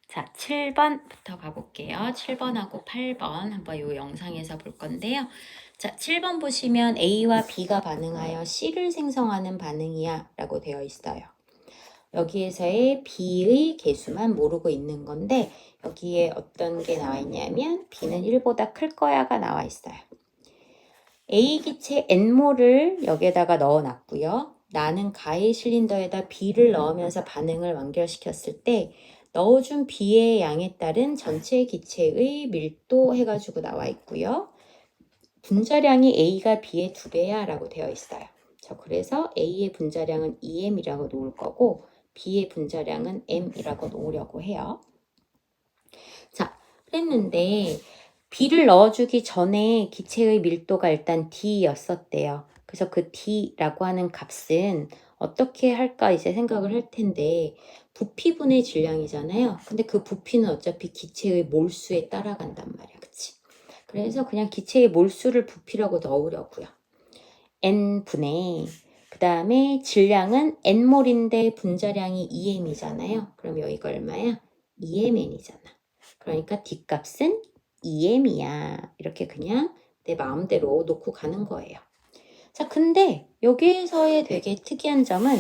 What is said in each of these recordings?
자, 7번부터 가볼게요. 7번하고 8번 한번 이 영상에서 볼 건데요. 자, 7번 보시면 A와 B가 반응하여 C를 생성하는 반응이야 라고 되어 있어요. 여기에서의 B의 개수만 모르고 있는 건데 여기에 어떤 게 나와 있냐면 B는 1보다 클 거야가 나와 있어요. A 기체 N몰을 여기에다가 넣어놨고요. 나는 가해 실린더에다 B를 넣으면서 반응을 완결시켰을 때 넣어준 B의 양에 따른 전체 기체의 밀도 해가지고 나와 있고요. 분자량이 A가 B의 2배야 라고 되어 있어요. 자, 그래서 A의 분자량은 EM이라고 놓을 거고 B의 분자량은 M이라고 놓으려고 해요. 자, 그랬는데 B를 넣어주기 전에 기체의 밀도가 일단 D였었대요. 그래서 그 D라고 하는 값은 어떻게 할까 이제 생각을 할 텐데 부피분의 질량이잖아요. 근데 그 부피는 어차피 기체의 몰수에 따라간단 말이야. 그치? 그래서 그냥 기체의 몰수를 부피라고 넣으려고요. N분의 그 다음에 질량은 N몰인데 분자량이 EM이잖아요. 그럼 여기가 얼마야? EMN이잖아. 그러니까 D값은 EM이야. 이렇게 그냥 내 마음대로 놓고 가는 거예요. 자, 근데 여기에서의 되게 특이한 점은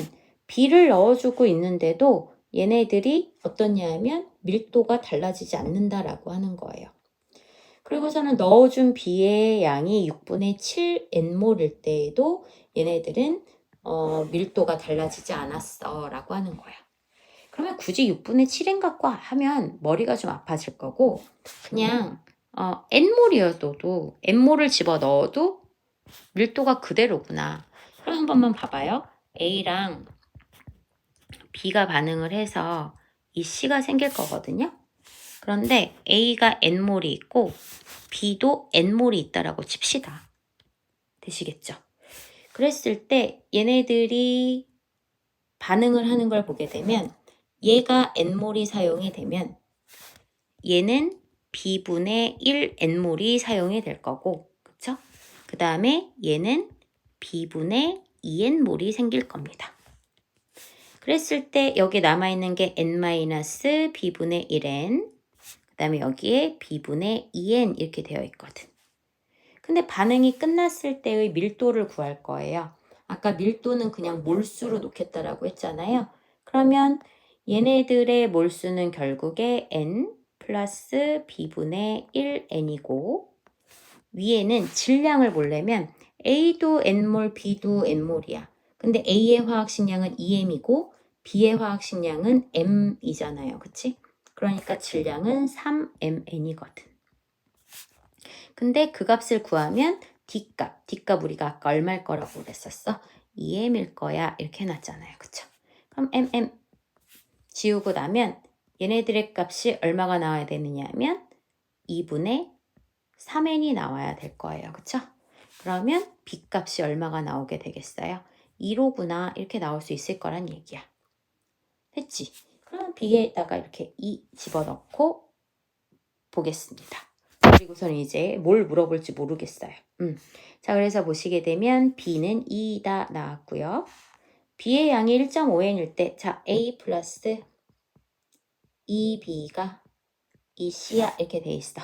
B를 넣어주고 있는데도 얘네들이 어떻냐 하면 밀도가 달라지지 않는다라고 하는 거예요. 그리고서는 넣어준 B의 양이 6분의 7 N몰일 때에도 얘네들은 밀도가 달라지지 않았어 라고 하는 거야. 그러면 굳이 6분의 7N 갖고 하면 머리가 좀 아파질 거고 그냥 N몰이어도 N몰을 집어넣어도 밀도가 그대로구나. 그럼 한 번만 봐봐요. A랑 B가 반응을 해서 이 C가 생길 거거든요. 그런데 A가 N몰이 있고 B도 N몰이 있다라고 칩시다. 되시겠죠? 그랬을 때 얘네들이 반응을 하는 걸 보게 되면 얘가 N몰이 사용이 되면 얘는 B분의 1 N몰이 사용이 될 거고 그쵸? 그 다음에 얘는 B분의 2N몰이 생길 겁니다. 그랬을 때 여기 남아있는 게 N-B분의 1N 그 다음에 여기에 B분의 2N 이렇게 되어 있거든. 근데 반응이 끝났을 때의 밀도를 구할 거예요. 아까 밀도는 그냥 몰수로 놓겠다라고 했잖아요. 그러면 얘네들의 몰수는 결국에 N 플러스 B분의 1N이고 위에는 질량을 보려면 A도 N몰, B도 N몰이야. 근데 A의 화학식량은 EM이고 B의 화학식량은 M이잖아요. 그치? 그러니까 질량은 3mn이거든. 근데 그 값을 구하면 D값 우리가 아까 얼마일 거라고 그랬었어? 2m일 거야 이렇게 해놨잖아요. 그쵸? 그럼 mm 지우고 나면 얘네들의 값이 얼마가 나와야 되느냐 하면 2분의 3n이 나와야 될 거예요. 그쵸? 그러면 B값이 얼마가 나오게 되겠어요? 2로구나 이렇게 나올 수 있을 거란 얘기야. 됐지? 그럼 B에다가 이렇게 2 집어넣고 보겠습니다. 그리고서는 이제 뭘 물어볼지 모르겠어요. 자, 그래서 보시게 되면 B는 2다 나왔고요. B의 양이 1.5n일 때, 자, A 플러스 2B가 2C야 이렇게 돼 있어.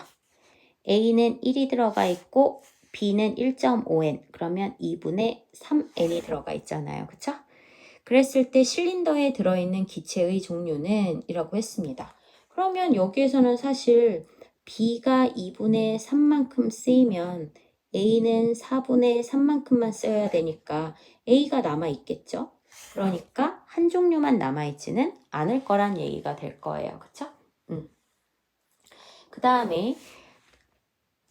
A는 1이 들어가 있고 B는 1.5n 그러면 2분의 3n이 들어가 있잖아요. 그쵸? 그랬을 때 실린더에 들어있는 기체의 종류는 이라고 했습니다. 그러면 여기에서는 사실 B가 2분의 3만큼 쓰이면 A는 4분의 3만큼만 써야 되니까 A가 남아있겠죠? 그러니까 한 종류만 남아있지는 않을 거란 얘기가 될 거예요. 그쵸? 그 다음에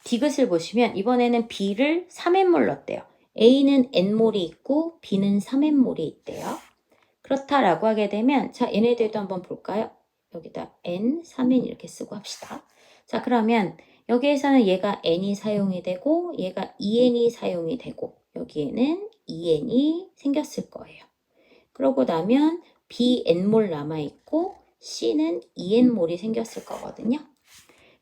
디귿을 보시면 이번에는 B를 3N몰 넣었대요. A는 N몰이 있고 B는 3N몰이 있대요. 그렇다라고 하게 되면 자 얘네들도 한번 볼까요? 여기다 N, 3N 이렇게 쓰고 합시다. 자 그러면 여기에서는 얘가 N이 사용이 되고 얘가 2N이 사용이 되고 여기에는 2N이 생겼을 거예요. 그러고 나면 B, N몰 남아있고 C는 2N몰이 생겼을 거거든요.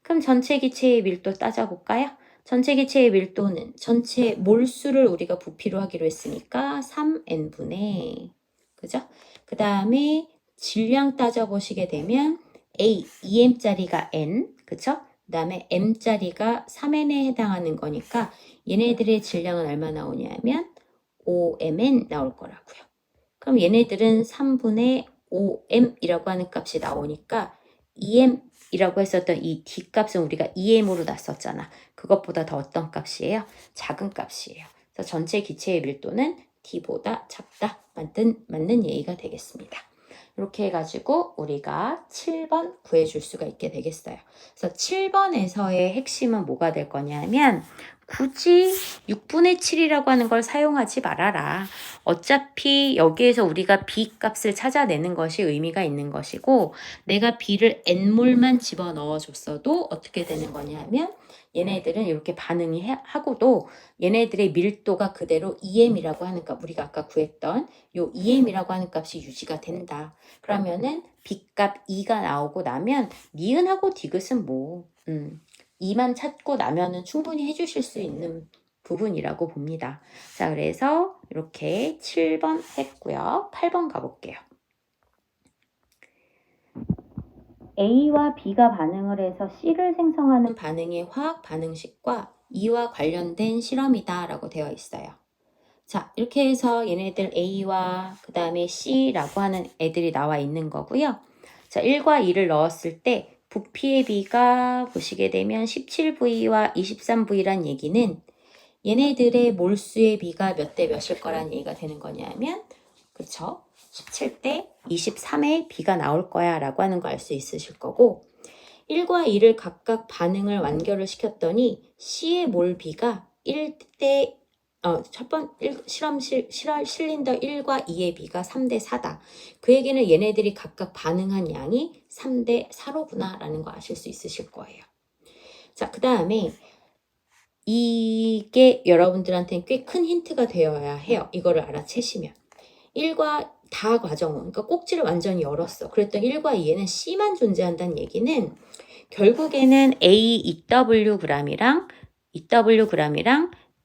그럼 전체 기체의 밀도 따져볼까요? 전체 기체의 밀도는 전체 몰수를 우리가 부피로 하기로 했으니까 3n분의 그죠? 그 다음에 질량 따져보시게 되면 A, 2m짜리가 n, 그쵸? 그 다음에 m짜리가 3n에 해당하는 거니까 얘네들의 질량은 얼마 나오냐면 5mn 나올 거라고요. 그럼 얘네들은 3분의 5m이라고 하는 값이 나오니까 2m이라고 했었던 이 D값은 우리가 2m으로 놨었잖아. 그것보다 더 어떤 값이에요? 작은 값이에요. 그래서 전체 기체의 밀도는 D보다 작다. 맞는 예의가 되겠습니다. 이렇게 해가지고 우리가 7번 구해줄 수가 있게 되겠어요. 그래서 7번에서의 핵심은 뭐가 될 거냐면 굳이 6분의 7이라고 하는 걸 사용하지 말아라. 어차피 여기에서 우리가 B 값을 찾아내는 것이 의미가 있는 것이고 내가 B를 N몰만 집어넣어 줬어도 어떻게 되는 거냐면 얘네들은 이렇게 반응이 하고도 얘네들의 밀도가 그대로 EM이라고 하는 값, 우리가 아까 구했던 요 EM이라고 하는 값이 유지가 된다. 그러면은 B값 2가 나오고 나면 니은하고 디귿은 뭐 2만 찾고 나면은 충분히 해주실 수 있는 부분이라고 봅니다. 자, 그래서 이렇게 7번 했고요. 8번 가볼게요. A와 B가 반응을 해서 C를 생성하는 반응의 화학 반응식과 이와 관련된 실험이다 라고 되어 있어요. 자, 이렇게 해서 얘네들 A와 그 다음에 C라고 하는 애들이 나와 있는 거고요. 자, 1과 2를 넣었을 때 부피의 B가 보시게 되면 17V와 23V란 얘기는 얘네들의 몰수의 B가 몇 대 몇일 거란 얘기가 되는 거냐면 그쵸? 17대 23의 B가 나올 거야 라고 하는 거 알 수 있으실 거고 1과 2를 각각 반응을 완결을 시켰더니 C의 몰 B가 1대 실린더 1과 2의 B가 3대 4다. 그 얘기는 얘네들이 각각 반응한 양이 3대 4로구나 라는 거 아실 수 있으실 거예요. 자, 그 다음에 이게 여러분들한테는 꽤 큰 힌트가 되어야 해요. 이거를 알아채시면. 1과 다 과정은, 그러니까 꼭지를 완전히 열었어. 그랬더니 1과 2에는 C만 존재한다는 얘기는 결국에는 A 2Wg이랑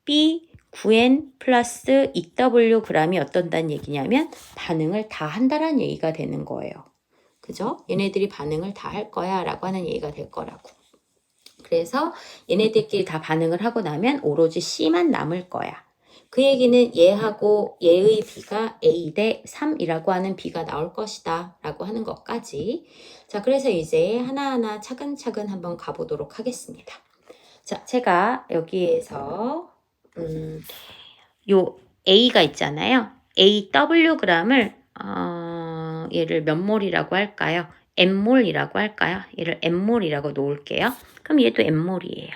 B 9N 플러스 2Wg이 어떤다는 얘기냐면 반응을 다 한다라는 얘기가 되는 거예요. 그죠? 얘네들이 반응을 다 할 거야 라고 하는 얘기가 될 거라고. 그래서 얘네들끼리 다 반응을 하고 나면 오로지 C만 남을 거야. 그 얘기는 얘하고 얘의 B가 A 대 3이라고 하는 B가 나올 것이다 라고 하는 것까지. 자, 그래서 이제 하나하나 차근차근 한번 가보도록 하겠습니다. 자, 제가 여기에서 요 A가 있잖아요. AWg을 얘를 몇 몰이라고 할까요? M몰이라고 할까요? 얘를 M몰이라고 놓을게요. 그럼 얘도 M몰이에요.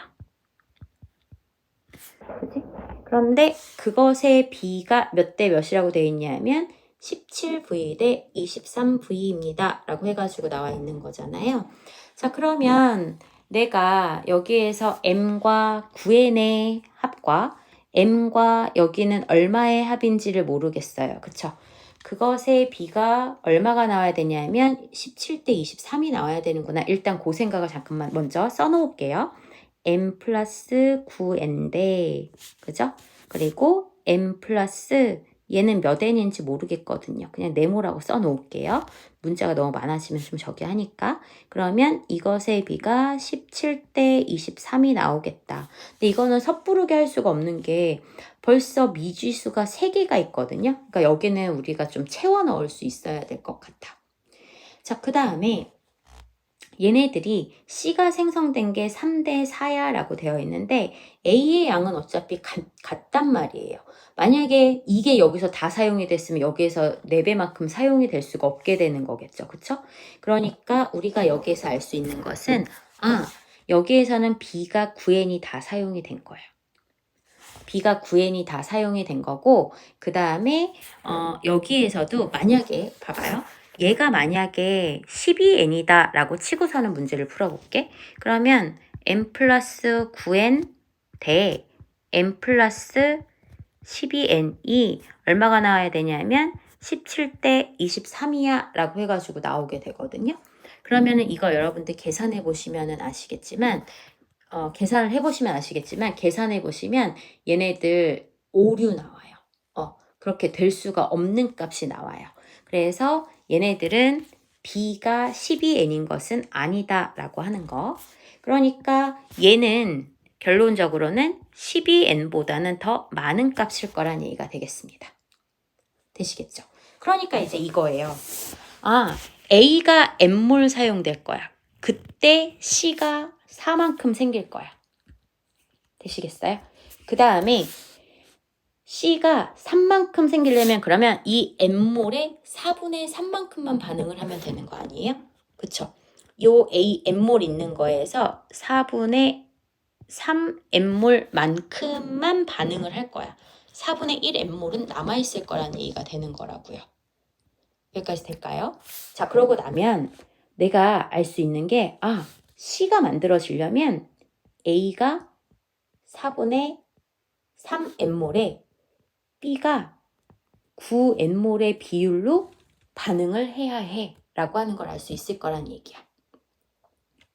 그치? 그런데 그것의 B가 몇 대 몇이라고 되어 있냐면 17V 대 23V입니다. 라고 해가지고 나와 있는 거잖아요. 자, 그러면 내가 여기에서 M과 9N의 합과 M과 여기는 얼마의 합인지를 모르겠어요. 그쵸? 그것의 B가 얼마가 나와야 되냐면 17대 23이 나와야 되는구나. 일단 그 생각을 잠깐만 먼저 써놓을게요. M 플러스 9N인데, 그죠? 그리고 M 플러스 얘는 몇 N인지 모르겠거든요. 그냥 네모라고 써놓을게요. 문자가 너무 많아지면 좀 저기 하니까. 그러면 이것의 B가 17대 23이 나오겠다. 근데 이거는 섣부르게 할 수가 없는 게 벌써 미지수가 3개가 있거든요. 그러니까 여기는 우리가 좀 채워 넣을 수 있어야 될 것 같아. 자, 그 다음에 얘네들이 C가 생성된 게 3대 4야 라고 되어 있는데 A의 양은 어차피 같단 말이에요. 만약에 이게 여기서 다 사용이 됐으면 여기에서 4배만큼 사용이 될 수가 없게 되는 거겠죠. 그쵸? 그러니까 우리가 여기에서 알 수 있는 것은 여기에서는 B가 9N이 다 사용이 된 거예요. B가 9N이 다 사용이 된 거고 그 다음에 여기에서도 만약에 봐봐요. 얘가 만약에 12n이다 라고 치고서는 문제를 풀어볼게. 그러면 n 플러스 9n 대 n 플러스 12n이 얼마가 나와야 되냐면 17대 23이야 라고 해가지고 나오게 되거든요. 그러면은 이거 여러분들 계산해 보시면 아시겠지만 계산을 해보시면 아시겠지만 계산해 보시면 얘네들 오류 나와요. 그렇게 될 수가 없는 값이 나와요. 그래서 얘네들은 B가 12N인 것은 아니다 라고 하는 거. 그러니까 얘는 결론적으로는 12N보다는 더 많은 값일 거란 얘기가 되겠습니다. 되시겠죠? 그러니까 이제 이거예요. 아, A가 N몰 사용될 거야. 그때 C가 4만큼 생길 거야. 되시겠어요? 그 다음에 C가 3만큼 생기려면 그러면 이 N몰의 4분의 3만큼만 반응을 하면 되는 거 아니에요? 그쵸? 요 A N몰 있는 거에서 4분의 3 N몰만큼만 반응을 할 거야. 4분의 1 N몰은 남아있을 거라는 얘기가 되는 거라고요. 여기까지 될까요? 자, 그러고 나면 내가 알 수 있는 게 C가 만들어지려면 A가 4분의 3 N몰에 B가 9 N몰의 비율로 반응을 해야 해 라고 하는 걸 알 수 있을 거란 얘기야.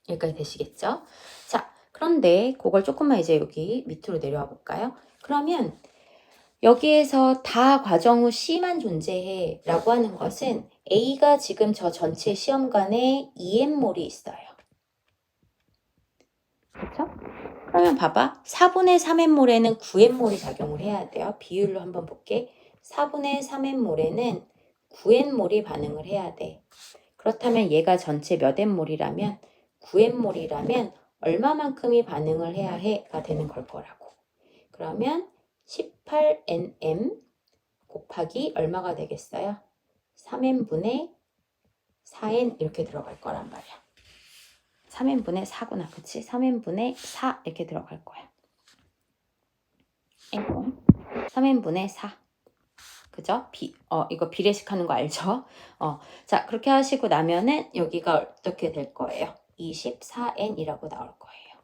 여기까지 되시겠죠? 자, 그런데 그걸 조금만 이제 여기 밑으로 내려와 볼까요? 그러면 여기에서 다 과정 후 C만 존재해 라고 하는 것은 A가 지금 저 전체 시험관에 2N몰이 있어요. 그렇죠? 그러면 봐봐. 4분의 3N몰에는 9N몰이 작용을 해야 돼요. 비율로 한번 볼게. 4분의 3N몰에는 9N몰이 반응을 해야 돼. 그렇다면 얘가 전체 몇 N몰이라면 9N몰이라면 얼마만큼이 반응을 해야 해가 되는 걸 거라고. 그러면 18nm 곱하기 얼마가 되겠어요? 3n분의 4n 이렇게 들어갈 거란 말이야. 3n분의 4구나. 그치? 3n분의 4 이렇게 들어갈 거야. 3n분의 4. 그죠? 이거 비례식 하는 거 알죠? 자, 그렇게 하시고 나면은 여기가 어떻게 될 거예요? 24n이라고 나올 거예요.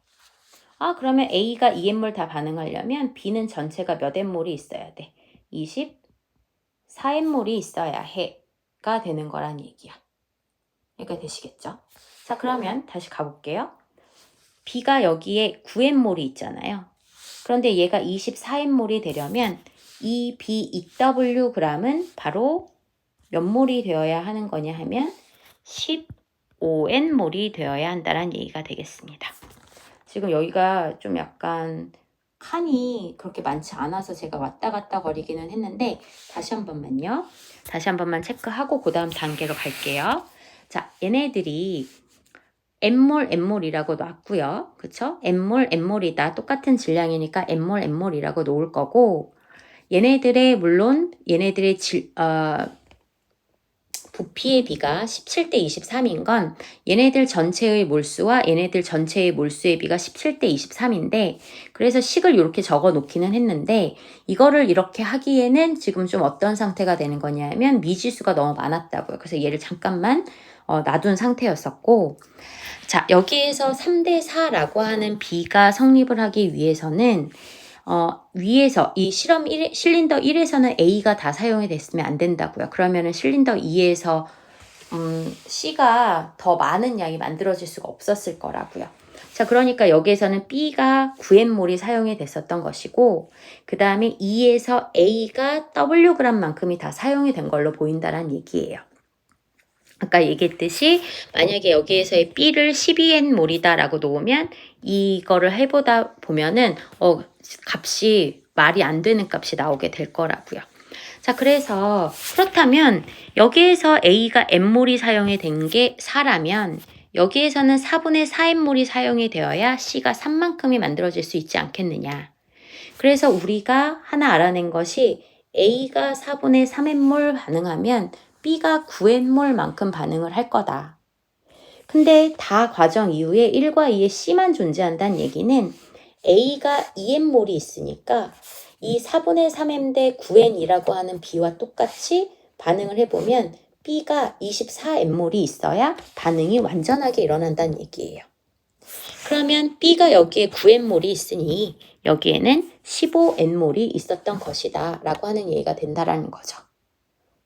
그러면 A가 2N몰 다 반응하려면 B는 전체가 몇 N몰이 있어야 돼? 24N몰이 있어야 해가 되는 거란 얘기야. 여기가 되시겠죠? 자, 그러면 다시 가볼게요. B가 여기에 9N몰이 있잖아요. 그런데 얘가 24N몰이 되려면 이 BEW g은 바로 몇 몰이 되어야 하는 거냐 하면 15N몰이 되어야 한다는 얘기가 되겠습니다. 지금 여기가 좀 약간 칸이 그렇게 많지 않아서 제가 왔다 갔다 거리기는 했는데 다시 한 번만요. 다시 한 번만 체크하고 그 다음 단계로 갈게요. 자, 얘네들이 N몰, N몰이라고 놨고요. 그쵸? N몰, N몰이다. 똑같은 질량이니까 N몰, N몰이라고 놓을 거고 얘네들의 부피의 비가 17대 23인 건 얘네들 전체의 몰수와 얘네들 전체의 몰수의 비가 17대 23인데 그래서 식을 이렇게 적어 놓기는 했는데 이거를 이렇게 하기에는 지금 좀 어떤 상태가 되는 거냐면 미지수가 너무 많았다고요. 그래서 얘를 잠깐만 놔둔 상태였었고 자, 여기에서 3대 4라고 하는 비가 성립을 하기 위해서는 위에서 이 실린더 1에서는 A가 다 사용이 됐으면 안 된다고요. 그러면은 실린더 2에서 C가 더 많은 양이 만들어질 수가 없었을 거라고요. 자, 그러니까 여기에서는 B가 9N몰이 사용이 됐었던 것이고 그 다음에 2에서 A가 Wg만큼이 다 사용이 된 걸로 보인다는 얘기예요. 아까 얘기했듯이 만약에 여기에서의 B를 12N몰이다 라고 놓으면 이거를 해보다 보면은 값이 말이 안 되는 값이 나오게 될 거라고요. 자, 그래서 그렇다면 여기에서 A가 N몰이 사용이 된 게 4라면 여기에서는 4분의 4N몰이 사용이 되어야 C가 3만큼이 만들어질 수 있지 않겠느냐. 그래서 우리가 하나 알아낸 것이 A가 4분의 3N몰 반응하면 B가 9N몰만큼 반응을 할 거다. 근데 다 과정 이후에 1과 2의 C만 존재한다는 얘기는 A가 2N몰이 있으니까 이 4분의 3N 대 9N이라고 하는 B와 똑같이 반응을 해보면 B가 24N몰이 있어야 반응이 완전하게 일어난다는 얘기예요. 그러면 B가 여기에 9N몰이 있으니 여기에는 15N몰이 있었던 것이다 라고 하는 얘기가 된다라는 거죠.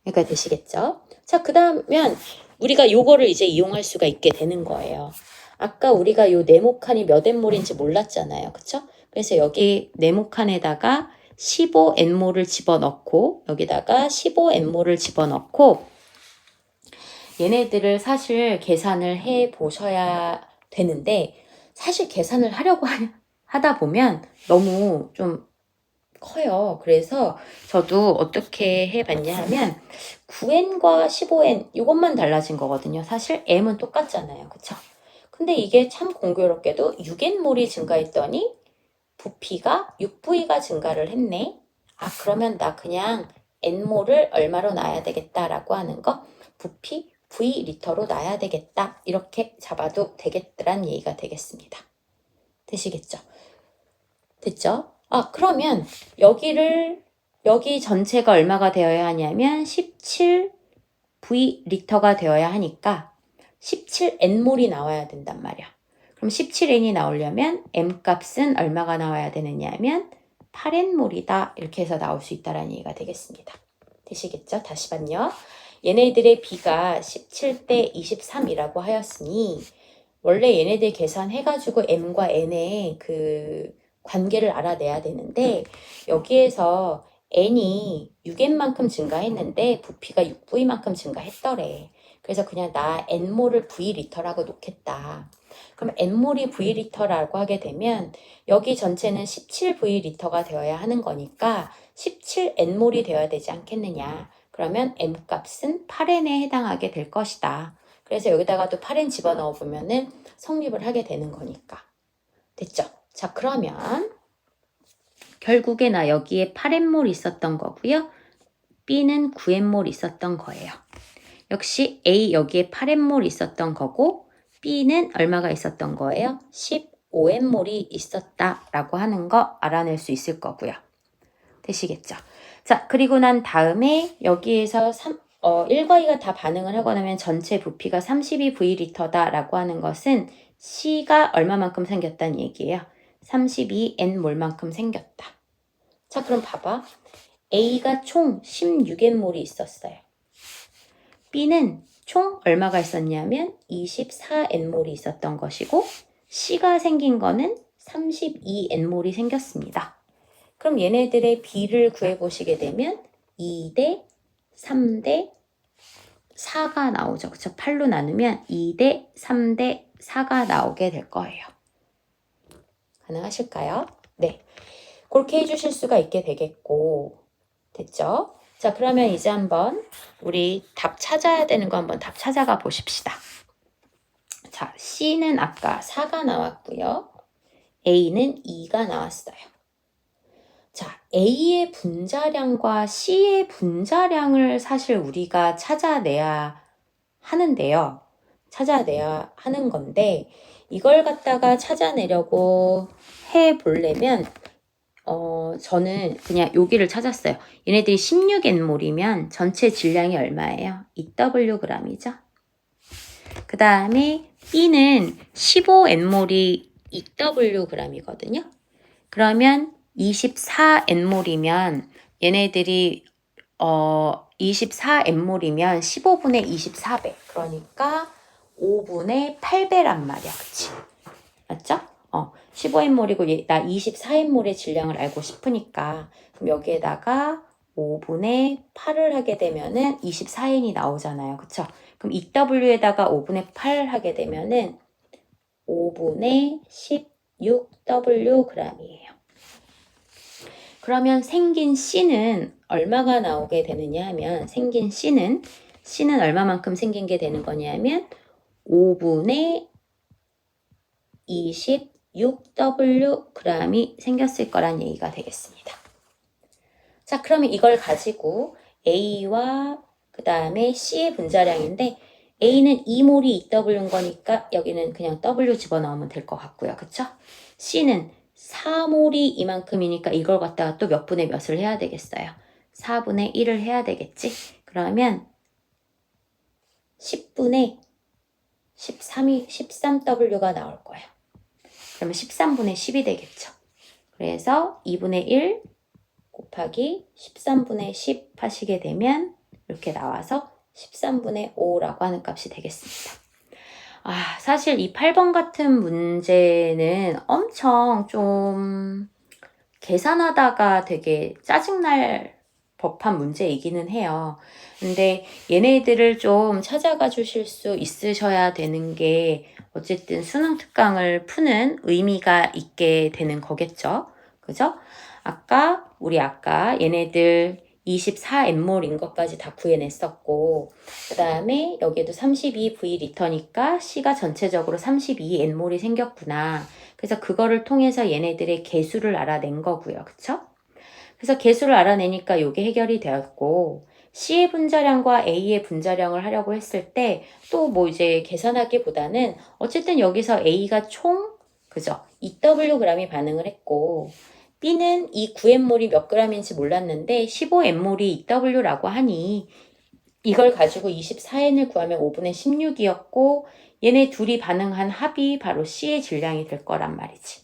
그러니까 되시겠죠? 자, 그 다음엔 우리가 요거를 이제 이용할 수가 있게 되는 거예요. 아까 우리가 요 네모칸이 몇 N몰인지 몰랐잖아요. 그쵸? 그래서 여기 네모칸에다가 15N몰을 집어넣고 여기다가 15N몰을 집어넣고 얘네들을 사실 계산을 해 보셔야 되는데 사실 계산을 하려고 하다 보면 너무 좀 커요. 그래서 저도 어떻게 해봤냐 하면 9n과 15n 이것만 달라진 거거든요. 사실 m은 똑같잖아요. 그쵸? 근데 이게 참 공교롭게도 6n몰이 증가했더니 부피가 6V가 증가를 했네. 아, 그러면 나 그냥 n몰을 얼마로 놔야 되겠다라고 하는 거 부피 V 리터로 놔야 되겠다. 이렇게 잡아도 되겠더란 얘기가 되겠습니다. 되시겠죠? 됐죠? 아, 그러면 여기 전체가 얼마가 되어야 하냐면 17V 리터가 되어야 하니까 17n몰이 나와야 된단 말이야. 그럼 17n이 나오려면 m 값은 얼마가 나와야 되느냐면 8n몰이다. 이렇게 해서 나올 수 있다는 얘기가 되겠습니다. 되시겠죠? 다시 반요. 얘네들의 B가 17대 23이라고 하였으니 원래 얘네들 계산해가지고 m과 n의 그 관계를 알아내야 되는데 여기에서 n이 6n만큼 증가했는데 부피가 6V만큼 증가했더래. 그래서 그냥 나 n몰을 V리터라고 놓겠다. 그럼 n몰이 V리터라고 하게 되면 여기 전체는 17V리터가 되어야 하는 거니까 17n몰이 되어야 되지 않겠느냐. 그러면 m값은 8n에 해당하게 될 것이다. 그래서 여기다가 또 8n 집어넣어 보면은 성립을 하게 되는 거니까. 됐죠? 자, 그러면 결국에 나 여기에 8n몰 있었던 거고요. B는 9n몰 있었던 거예요. 역시 A 여기에 8n몰 있었던 거고 B는 얼마가 있었던 거예요? 15n몰이 있었다라고 하는 거 알아낼 수 있을 거고요. 되시겠죠? 자, 그리고 난 다음에 여기에서 1과 2가 다 반응을 하고 나면 전체 부피가 32V리터다라고 하는 것은 C가 얼마만큼 생겼다는 얘기예요. 32n몰만큼 생겼다. 자, 그럼 봐봐. A가 총 16n몰이 있었어요. B는 총 얼마가 있었냐면 24n몰이 있었던 것이고 C가 생긴 거는 32n몰이 생겼습니다. 그럼 얘네들의 B를 구해보시게 되면 2대 3대 4가 나오죠. 그쵸? 8로 나누면 2대 3대 4가 나오게 될 거예요. 가능하실까요? 네. 그렇게 해주실 수가 있게 되겠고 됐죠? 자, 그러면 이제 한번 우리 답 찾아야 되는 거 한번 답 찾아가 보십시다. 자, C는 아까 4가 나왔고요. A는 2가 나왔어요. 자, A의 분자량과 C의 분자량을 사실 우리가 찾아내야 하는데요. 찾아내야 하는 건데 이걸 갖다가 찾아내려고 해보려면 저는 그냥 여기를 찾았어요. 얘네들이 16n몰이면 전체 질량이 얼마예요? 2Wg이죠. 그 다음에 B는 15n몰이 2Wg이거든요. 그러면 24n몰이면 얘네들이 24n몰이면 15분의 24배. 그러니까 5분의 8배란 말이야. 그치? 맞죠? 15n몰이고 나 24n몰의 질량을 알고 싶으니까 그럼 여기에다가 5분의 8을 하게 되면은 24n이 나오잖아요. 그쵸? 그럼 2W에다가 5분의 8 하게 되면은 5분의 16Wg이에요. 그러면 생긴 C는 얼마가 나오게 되느냐 하면 생긴 C는 얼마만큼 생긴 게 되는 거냐면 5분의 26Wg이 생겼을 거란 얘기가 되겠습니다. 자, 그러면 이걸 가지고 A와 그 다음에 C의 분자량인데 A는 2몰이 2W인 거니까 여기는 그냥 W 집어넣으면 될 것 같고요. 그쵸? C는 4몰이 이만큼이니까 이걸 갖다가 또 몇 분의 몇을 해야 되겠어요? 4분의 1을 해야 되겠지? 그러면 10분의 13W가 나올 거예요. 그러면 13분의 10이 되겠죠. 그래서 2분의 1 곱하기 13분의 10 하시게 되면 이렇게 나와서 13분의 5라고 하는 값이 되겠습니다. 사실 이 8번 같은 문제는 엄청 좀 계산하다가 되게 짜증날 법한 문제이기는 해요. 근데 얘네들을 좀 찾아가 주실 수 있으셔야 되는 게 어쨌든 수능 특강을 푸는 의미가 있게 되는 거겠죠. 그죠? 아까 얘네들 24N몰인 것까지 다 구해냈었고, 그 다음에 여기에도 32V 리터니까 C가 전체적으로 32N몰이 생겼구나. 그래서 그거를 통해서 얘네들의 개수를 알아낸 거고요. 그쵸? 그래서 개수를 알아내니까 이게 해결이 되었고, C의 분자량과 A의 분자량을 하려고 했을 때 또 뭐 이제 계산하기보다는 어쨌든 여기서 A가 총 그죠? 2Wg이 반응을 했고, B는 이 9N몰이 몇 g인지 몰랐는데 15N몰이 2W라고 하니 이걸 가지고 24N을 구하면 5분의 16이었고, 얘네 둘이 반응한 합이 바로 C의 질량이 될 거란 말이지.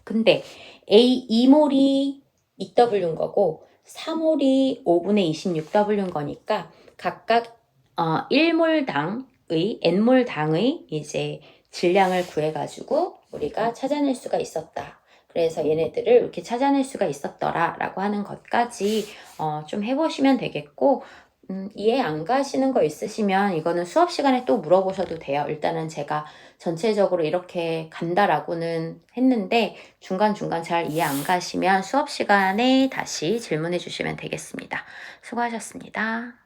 근데 A 2몰이 2W인 거고 3몰이 5분의 26W인 거니까 각각 1몰당의 N몰당의 이제 질량을 구해가지고 우리가 찾아낼 수가 있었다. 그래서 얘네들을 이렇게 찾아낼 수가 있었더라 라고 하는 것까지 좀 해보시면 되겠고, 이해 안 가시는 거 있으시면 이거는 수업 시간에 또 물어보셔도 돼요. 일단은 제가 전체적으로 이렇게 간다라고는 했는데 중간중간 잘 이해 안 가시면 수업 시간에 다시 질문해 주시면 되겠습니다. 수고하셨습니다.